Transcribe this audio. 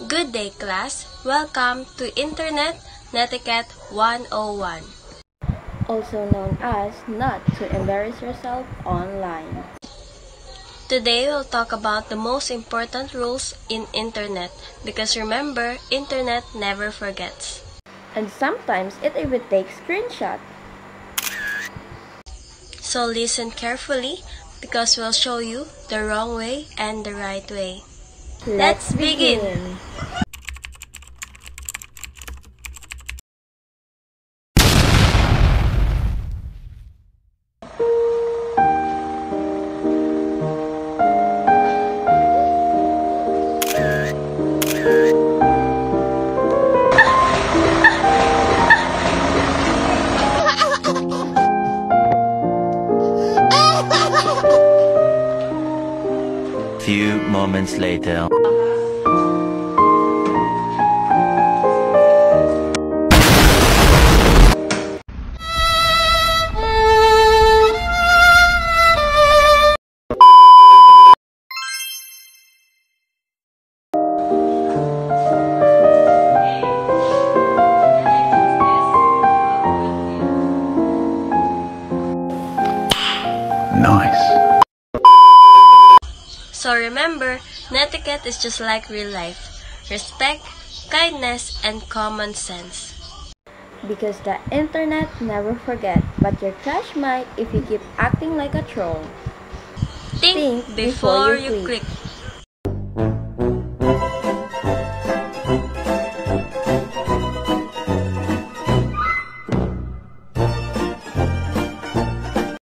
Good day, class. Welcome to Internet Netiquette 101. Also known as not to embarrass yourself online. Today we'll talk about the most important rules in Internet because remember, Internet never forgets. And sometimes it even takes screenshot. So listen carefully because we'll show you the wrong way and the right way. Let's begin! Few moments later. Nice. So remember, netiquette is just like real life. Respect, kindness, and common sense. Because the internet never forget, but your crush might if you keep acting like a troll. Think before you click.